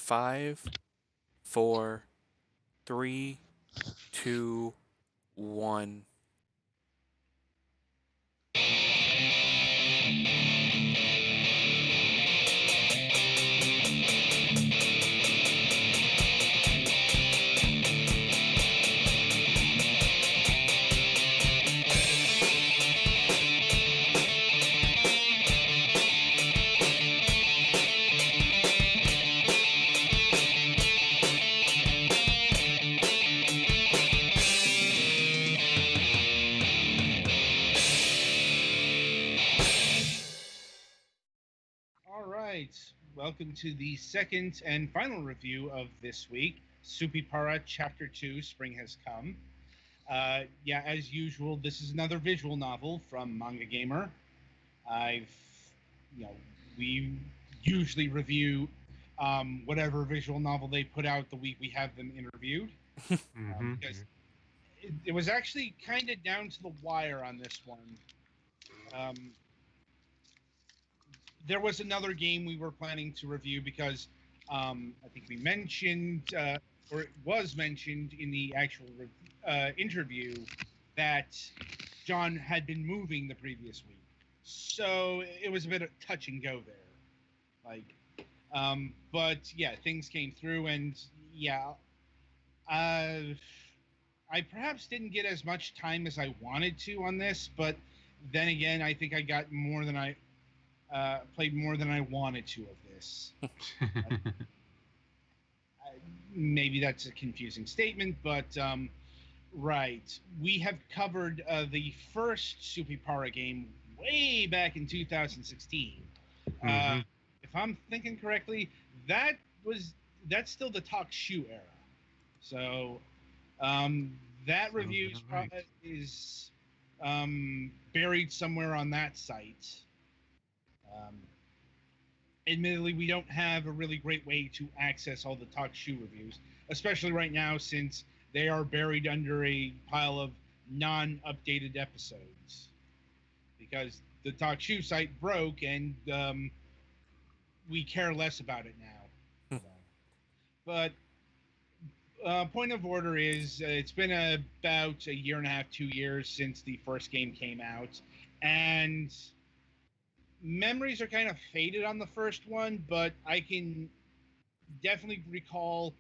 5, 4, 3, 2, 1. All right. Welcome to the second and final review of this week. Supipara Chapter 2, Spring Has Come. Yeah, as usual, this is another visual novel from Manga Gamer. I've, you know, we usually review whatever visual novel they put out the week we have them interviewed. Because it was actually kind of down to the wire on this one. Um, there was another game we were planning to review because I think we mentioned, or it was mentioned in the actual interview, that John had been moving the previous week. So it was a bit of touch and go there. But yeah, things came through, and yeah, I perhaps didn't get as much time as I wanted to on this, but then again, I think I got more than I played more than I wanted to of this. Maybe that's a confusing statement, but right. We have covered the first Supipara game way back in 2016. If I'm thinking correctly, that was that's still the Talk Shoe era. So that review is buried somewhere on that site. Um, Admittedly, we don't have a really great way to access all the Talk Shoe reviews, especially right now since they are buried under a pile of non-updated episodes. Because the Talk Shoe site broke, and we care less about it now. So, but point of order is it's been about a year and a half, 2 years since the first game came out, and memories are kind of faded on the first one, but I can definitely recall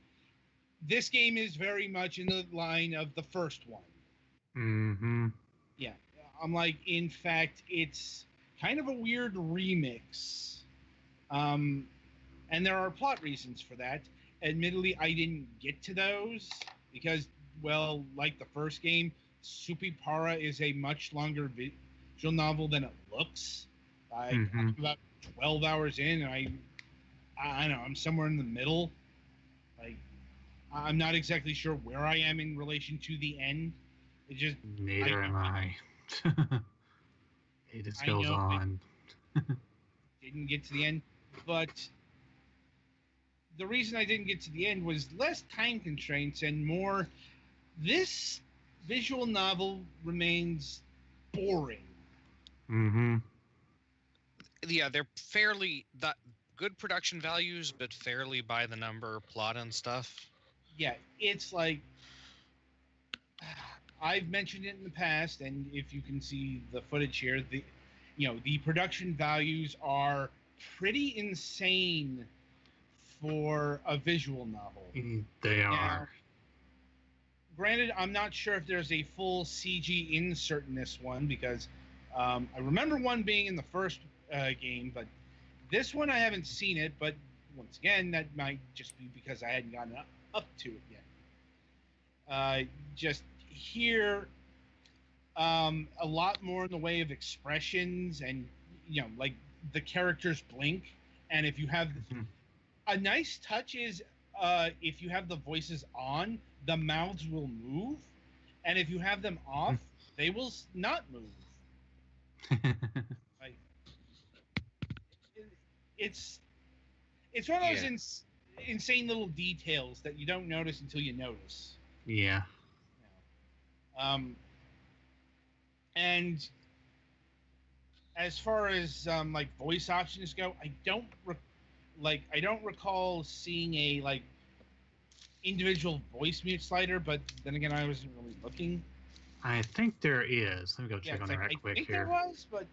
this game is very much in the line of the first one. Yeah. I'm like, in fact, it's kind of a weird remix. And there are plot reasons for that. Admittedly, I didn't get to those because, well, like the first game, Supipara is a much longer visual novel than it looks. I'm about 12 hours in, and I don't know, I'm somewhere in the middle. Like, I'm not exactly sure where I am in relation to the end. It just Neither am I. It just I goes know I on. didn't get to the end, but the reason I didn't get to the end was less time constraints and more this visual novel remains boring. Yeah, they're fairly good production values, but fairly by the number plot and stuff. Yeah, it's like I've mentioned it in the past, and if you can see the footage here, the production values are pretty insane for a visual novel. They are. Granted, I'm not sure if there's a full CG insert in this one because I remember one being in the first game, but this one I haven't seen it. But once again, that might just be because I hadn't gotten up to it yet. Just here, a lot more in the way of expressions, and like the characters blink, and if you have a nice touch is if you have the voices on, the mouths will move, and if you have them off, they will not move. Like it's it's one of those insane little details that you don't notice until you notice. Yeah. And as far as like voice options go, I don't like I don't recall seeing a like individual voice mute slider, but then again, I wasn't really looking. I think there is. Let me go Yeah, check on it's that like right I quick think there here. was, but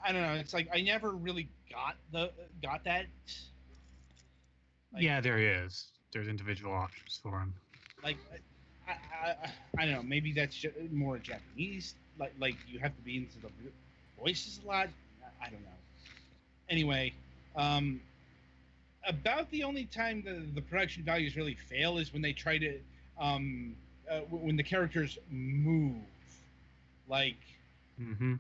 I don't know. It's like I never really got that. Like, Yeah, there is. There's individual options for them. like I don't know. Maybe that's more Japanese. Like you have to be into the voices a lot. I don't know. Anyway, um, about the only time the production values really fail is when they try to when the characters move. Like Mm-hmm.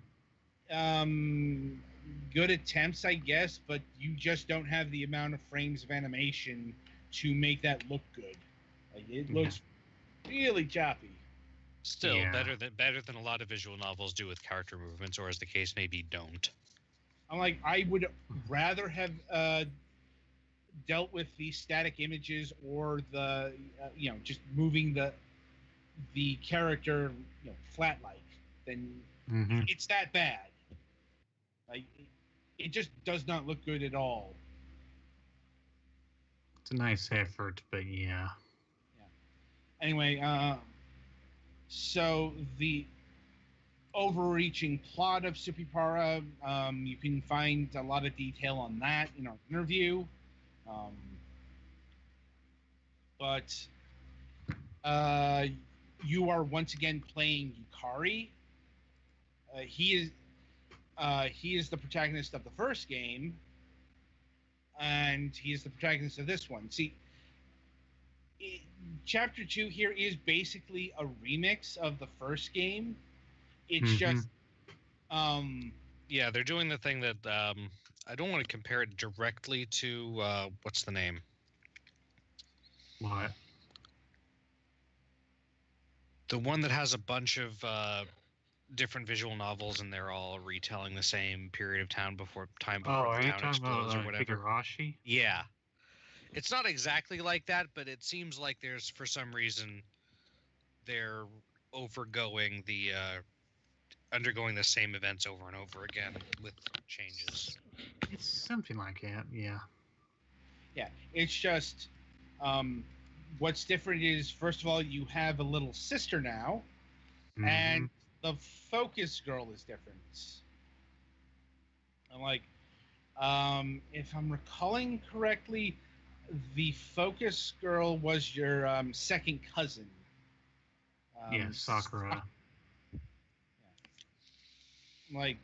um, good attempts, I guess, but you just don't have the amount of frames of animation to make that look good. Like it looks really choppy. Still Yeah. better than a lot of visual novels do with character movements, or as the case may be, don't. I'm like, I would rather have dealt with the static images or the just moving the character flat like than Mm-hmm. it's that bad. Like it just does not look good at all. It's a nice effort, but yeah. Anyway, so the overreaching plot of Supipara, you can find a lot of detail on that in our interview. Um, but you are once again playing Yukari. He is the protagonist of the first game, and he is the protagonist of this one. See, it, Chapter 2 here is basically a remix of the first game. It's just yeah, they're doing the thing that I don't want to compare it directly to what's the name? What? The one that has a bunch of different visual novels and they're all retelling the same period of time before Oh, the are you town talking explodes or about whatever. Higurashi? Yeah. It's not exactly like that, but it seems like there's, for some reason, they're undergoing the same events over and over again with changes. It's something like that, yeah. Yeah, it's just what's different is first of all you have a little sister now, and the focus girl is different. I'm like, if I'm recalling correctly, the focus girl was your second cousin. Yeah, Sakura. Like,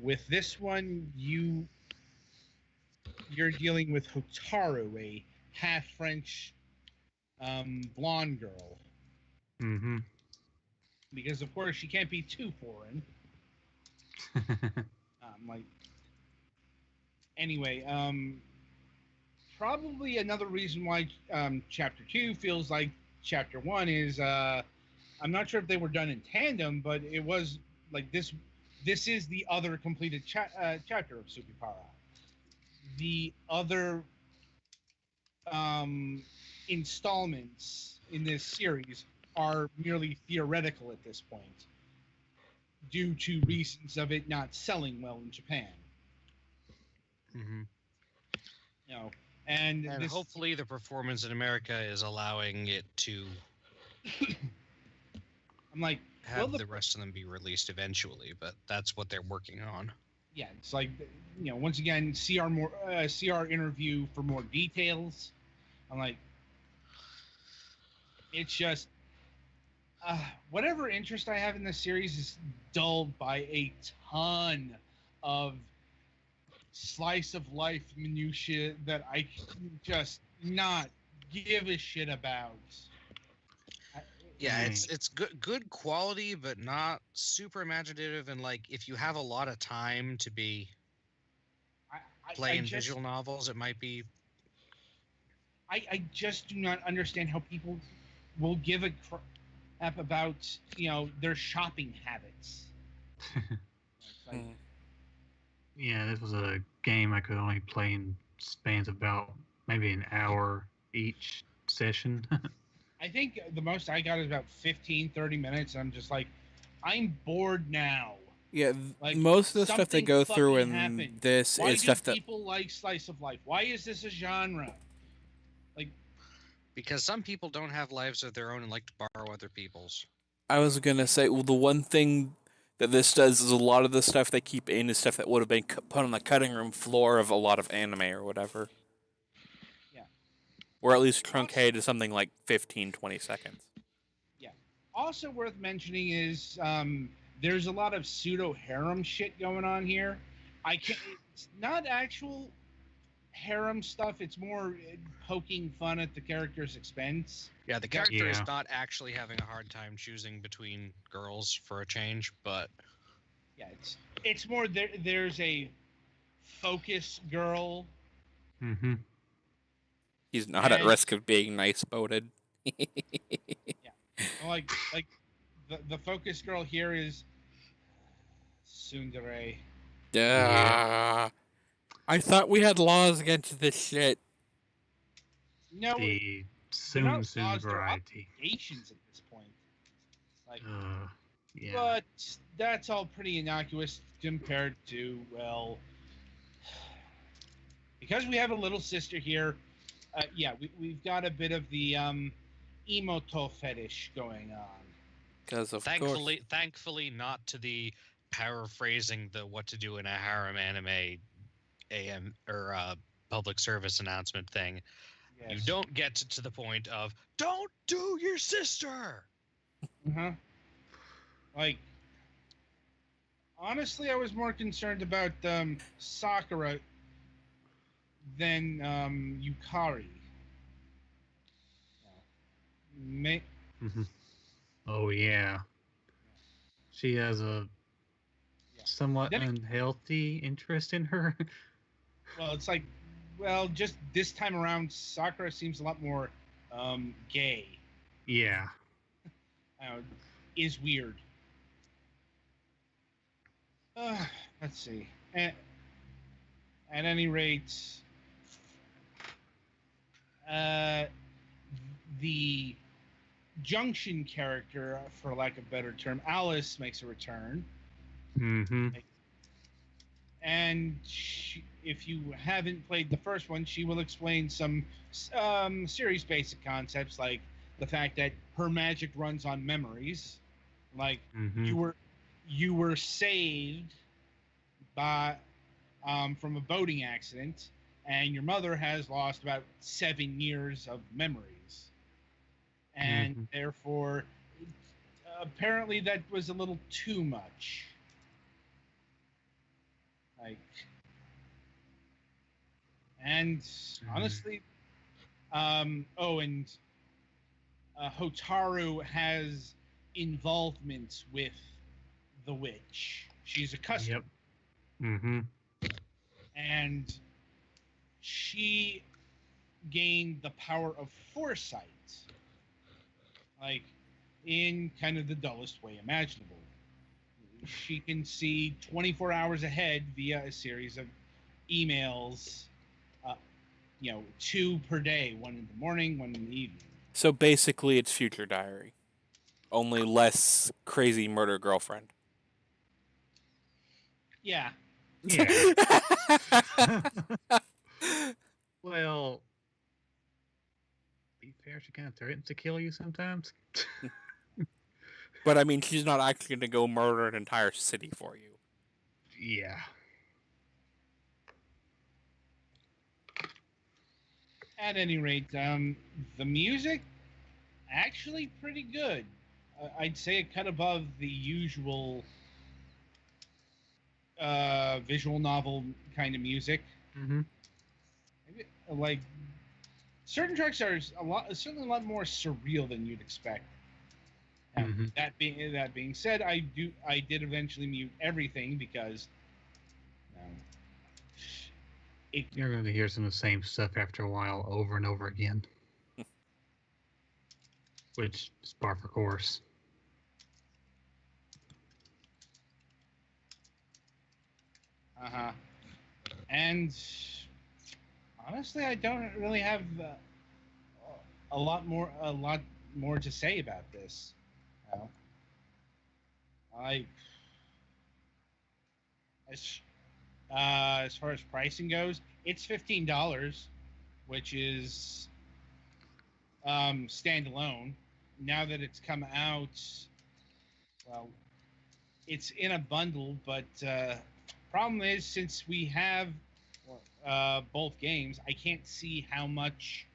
with this one, you're dealing with Hotaru, a half French blonde girl. Mm-hmm. Because of course she can't be too foreign. Like, anyway, probably another reason why Chapter 2 feels like Chapter 1 is I'm not sure if they were done in tandem, but it was like this. This is the other completed chapter of Supipara. The other installments in this series are merely theoretical at this point, due to reasons of it not selling well in Japan. Mm-hmm. And hopefully the performance in America is allowing it to I'm like, have the rest of them be released eventually, but that's what they're working on. Yeah, it's like, once again, see our interview for more details. I'm like, it's just whatever interest I have in this series is dulled by a ton of slice of life minutia that I just not give a shit about. Yeah, it's good quality, but not super imaginative. And like, if you have a lot of time to be playing visual novels, it might be. I just do not understand how people will give a crap about their shopping habits. Like, yeah, this was a game I could only play in spans about maybe an hour each session. I think the most I got is about 15, 30 minutes. And I'm just like, I'm bored now. Yeah, Like, most of the stuff they something go through fucking in happened. this Why is do stuff that people like slice of life? Why is this a genre? Like, Because some people don't have lives of their own and like to borrow other people's. I was gonna say. Well, the one thing that this does is a lot of the stuff they keep in is stuff that would have been put on the cutting room floor of a lot of anime or whatever. yeah. Or at least truncated to something like 15, 20 seconds. Yeah. Also worth mentioning is there's a lot of pseudo harem shit going on here. I can't. It's not actual harem stuff. It's more poking fun at the character's expense. Yeah, the character is Yeah. not actually having a hard time choosing between girls for a change, but Yeah, it's more there's a focus girl. Mm-hmm. He's not at And risk of being nice boated. like the focus girl here is Tsundere. Yeah. I thought we had laws against this shit. No, The they're not soon laws, they're variety. obligations at this point. Like, Yeah. but that's all pretty innocuous compared to, well, because we have a little sister here. Yeah, we've got a bit of the emoto fetish going on. Because of thankfully not to the paraphrasing the what to do in a harem anime AM or public service announcement thing. Yes. You don't get to the point of don't do your sister. Uh-huh. Like, honestly, I was more concerned about Sakura than Yukari. Mm-hmm. Oh yeah. She has a somewhat unhealthy interest in her. Well, it's like, well, just this time around, Sakura seems a lot more gay. Yeah. Is weird. Let's see. At any rate, the Junction character, for lack of a better term, Alice, makes a return. Mm-hmm. And if you haven't played the first one, she will explain some series basic concepts, like the fact that her magic runs on memories. Like, you were saved by from a boating accident, and your mother has lost about 7 years of memories, and therefore, apparently, that was a little too much. Like, and honestly, and Hotaru has involvement with the witch. She's a customer. Yep. Mm-hmm. And she gained the power of foresight, like, in kind of the dullest way imaginable. She can see 24 hours ahead via a series of emails, 2 per day, one in the morning, one in the evening. So basically, it's Future Diary, only less crazy murder girlfriend. Yeah. Yeah. Well, be fair, she kind of threatens to kill you sometimes. But I mean, she's not actually going to go murder an entire city for you. Yeah. At any rate, the music, actually pretty good. I'd say a cut above the usual visual novel kind of music. Mm-hmm. Like, certain tracks are certainly a lot more surreal than you'd expect. Mm-hmm. That being said, I did eventually mute everything because you're going to hear some of the same stuff after a while, over and over again. Which is par for course. And honestly, I don't really have a lot more to say about this. As far as pricing goes, it's $15, which is standalone. Now that it's come out, well, it's in a bundle, but problem is since we have both games, I can't see how much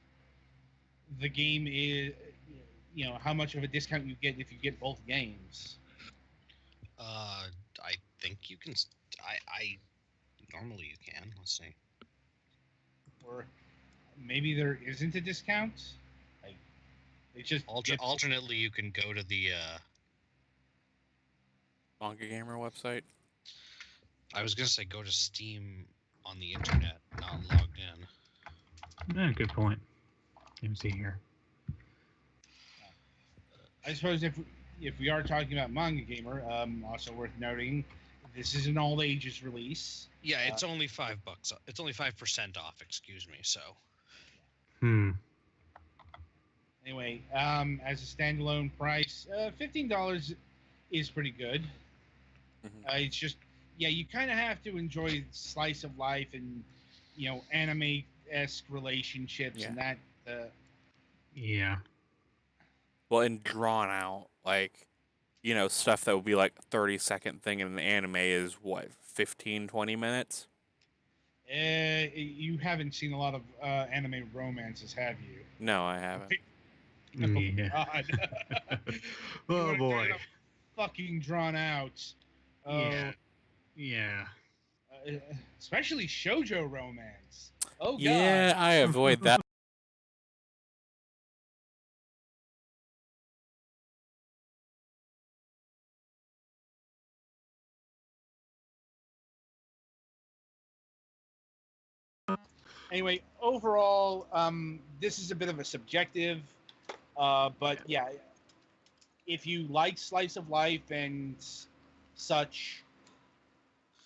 the game is. How much of a discount you get if you get both games. I think you can. I normally you can. Let's see. Or maybe there isn't a discount. Like it's just alternately you can go to the Manga Gamer website. I was gonna say go to Steam on the internet, not logged in. Yeah, good point. Let me see here. I suppose if we are talking about Manga Gamer, also worth noting, this is an all ages release. Yeah, it's only $5. It's only 5% off. Excuse me. So. Anyway, as a standalone price, $15 is pretty good. Mm-hmm. It's just, you kind of have to enjoy slice of life and anime-esque relationships and that. Yeah. Well, and drawn out, like, stuff that would be like a 30-second thing in an anime is what, 15, 20 minutes? You haven't seen a lot of anime romances, have you? No, I haven't. Oh, God. Oh, boy. Fucking drawn out. Yeah. Especially shoujo romance. Oh, God. Yeah, I avoid that. Anyway, overall, this is a bit of a subjective, but yeah, if you like slice of life and such,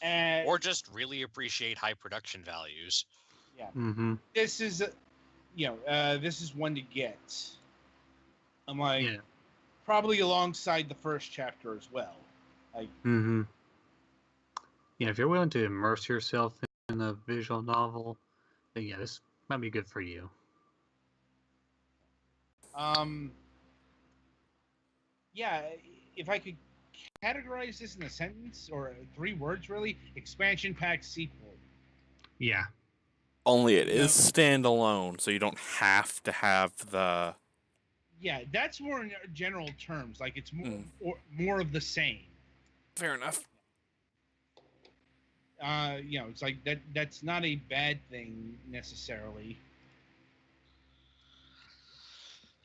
or just really appreciate high production values, this is this is one to get. I'm like, probably alongside the first chapter as well. Like, yeah, if you're willing to immerse yourself in a visual novel, then this might be good for you. Yeah, if I could categorize this in a sentence or 3 words, really, expansion pack sequel. Yeah. Only it is standalone, so you don't have to have the. Yeah, that's more in general terms. Like it's more of the same. Fair enough. It's like that. That's not a bad thing necessarily.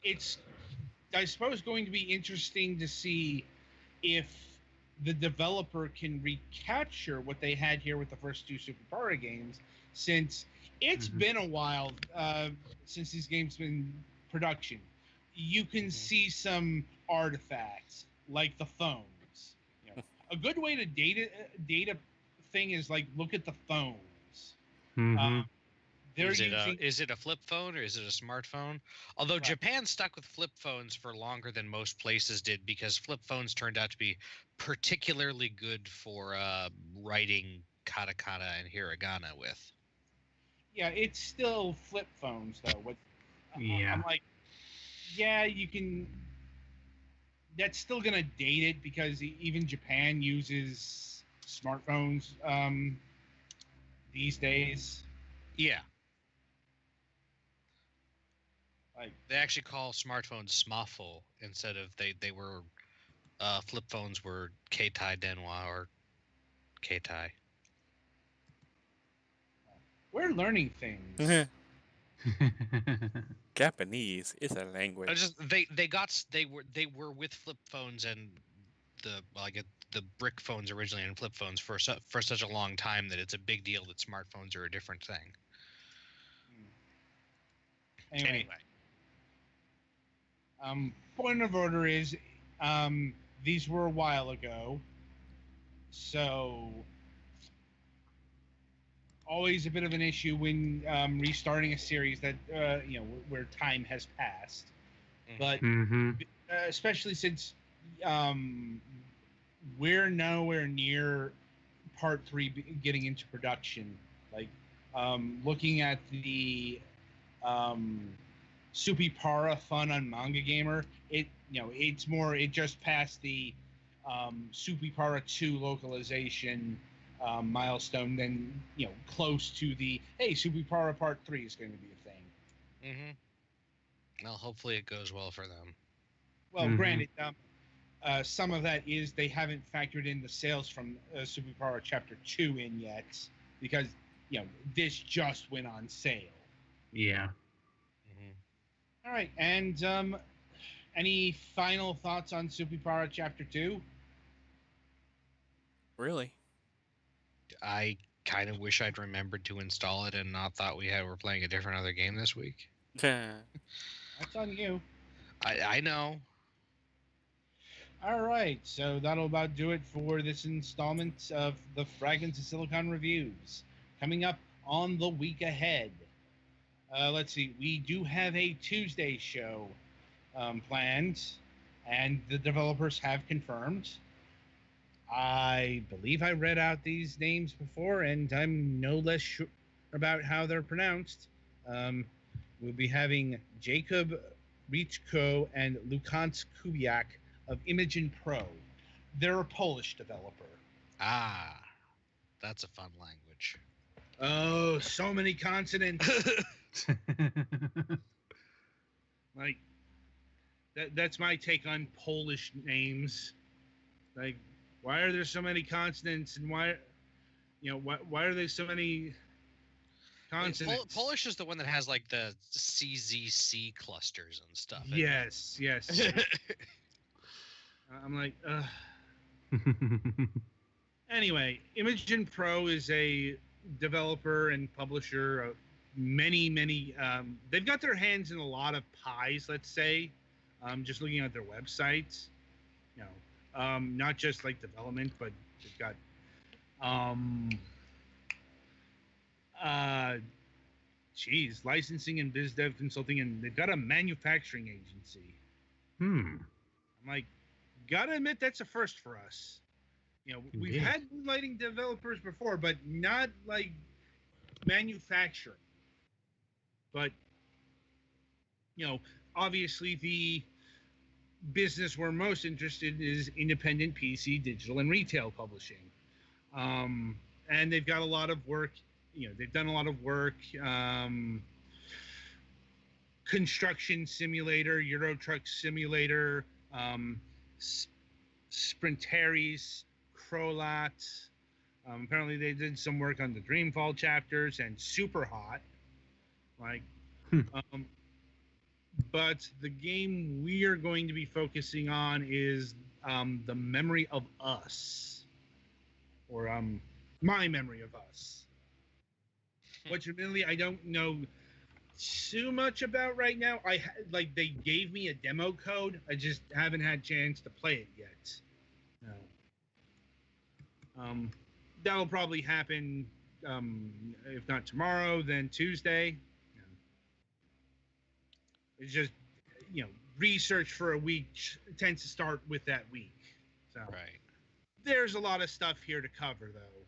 It's, I suppose, going to be interesting to see if the developer can recapture what they had here with the first 2 Supipara games, since it's been a while since these games been in production. You can see some artifacts like the phones. A good way to data thing is like look at the phones. Is it a flip phone or is it a smartphone? Although Japan stuck with flip phones for longer than most places did, because flip phones turned out to be particularly good for writing katakana and hiragana with. Yeah, it's still flip phones though. I'm like, you can. That's still gonna date it because even Japan uses smartphones these days. Yeah. Like they actually call smartphones smartphone instead of they were flip phones were Keitai Denwa or Keitai. We're learning things. Japanese is a language. They were with flip phones and the brick phones originally and flip phones for such a long time that it's a big deal that smartphones are a different thing. Anyway. Point of order is, these were a while ago, so always a bit of an issue when restarting a series that where time has passed. But especially since we're nowhere near Part 3 getting into production. Like, looking at the Supipara fun on Manga Gamer, it just passed the Supipara 2 localization milestone, then close to the hey, Supipara Part 3 is going to be a thing. Mm-hmm. Well, hopefully it goes well for them. Well, granted, some of that is they haven't factored in the sales from Supipara Chapter 2 in yet, because this just went on sale. Yeah. All right, and any final thoughts on Supipara Chapter 2? Really? I kind of wish I'd remembered to install it and not thought were playing a different other game this week. That's on you. I know. All right, so that'll about do it for this installment of the Fragments of Silicon reviews. Coming up on the week ahead, let's see, we do have a Tuesday show planned, and the developers have confirmed. I believe I read out these names before, and I'm no less sure about how they're pronounced. We'll be having Jacob Riczko and Lukanc Kubiak of Imogen Pro. They're a Polish developer. Ah, that's a fun language. Oh, so many consonants. Like, that's my take on Polish names. Like, why are there so many consonants, and why are there so many consonants? Polish is the one that has like the CZC clusters and stuff. Yes. I'm like, Anyway, Imogen Pro is a developer and publisher of many. They've got their hands in a lot of pies, let's say. Just looking at their websites, not just like development, but they've got licensing and biz dev consulting, and they've got a manufacturing agency. I'm like, gotta admit, that's a first for us. We've had lighting developers before, but not like manufacturing. But obviously the business we're most interested in is independent PC, digital, and retail publishing. And they've got a lot of work. They've done a lot of work. Construction Simulator, Euro Truck Simulator, Sprinteris, Crolat. Apparently, they did some work on the Dreamfall chapters and Super Hot. But the game we are going to be focusing on is The Memory of Us, or My Memory of Us, which admittedly I don't know too much about right now. They gave me a demo code. I just haven't had a chance to play it yet. No. That'll probably happen, if not tomorrow, then Tuesday. It's just, research for a week tends to start with that week. So right. There's a lot of stuff here to cover, though.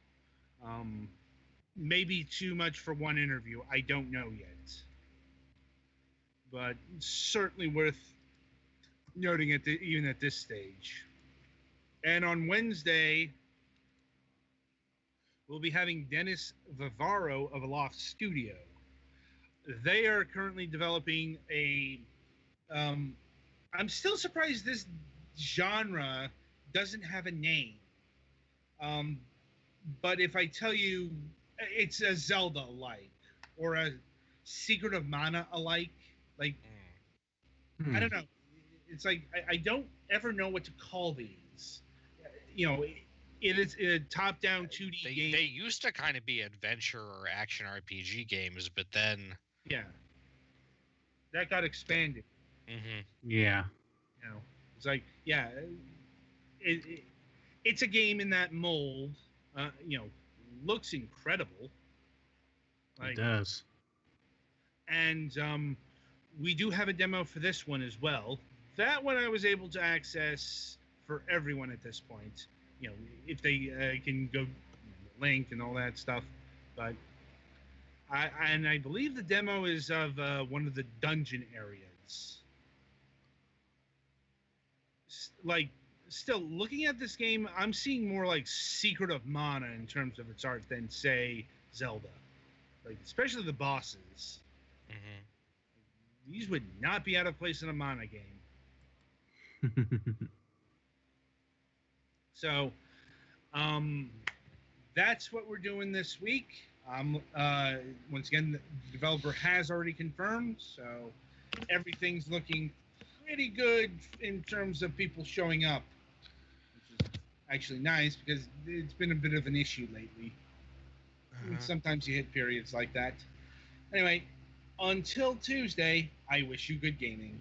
Maybe too much for one interview. I don't know yet. But certainly worth noting even at this stage. And on Wednesday, we'll be having Dennis Vivaro of Aloft Studio. They are currently developing I'm still surprised this genre doesn't have a name. But if I tell you it's a Zelda-alike, or a Secret of Mana alike, I don't know. It's like I don't ever know what to call these. It is a top-down 2D game. They used to kind of be adventure or action RPG games, but then that got expanded. Mm-hmm. Yeah. It's like, it's a game in that mold. Looks incredible. It does. And we do have a demo for this one as well. That one I was able to access for everyone at this point. If they can go linked and all that stuff. But I believe the demo is of one of the dungeon areas. Like, still looking at this game, I'm seeing more like Secret of Mana in terms of its art than, say, Zelda. Like, especially the bosses. Mm-hmm. These would not be out of place in a Mana game. So, that's what we're doing this week. Once again, the developer has already confirmed, so everything's looking pretty good in terms of people showing up, which is actually nice because it's been a bit of an issue lately. Sometimes you hit periods like that. Anyway, until Tuesday, I wish you good gaming.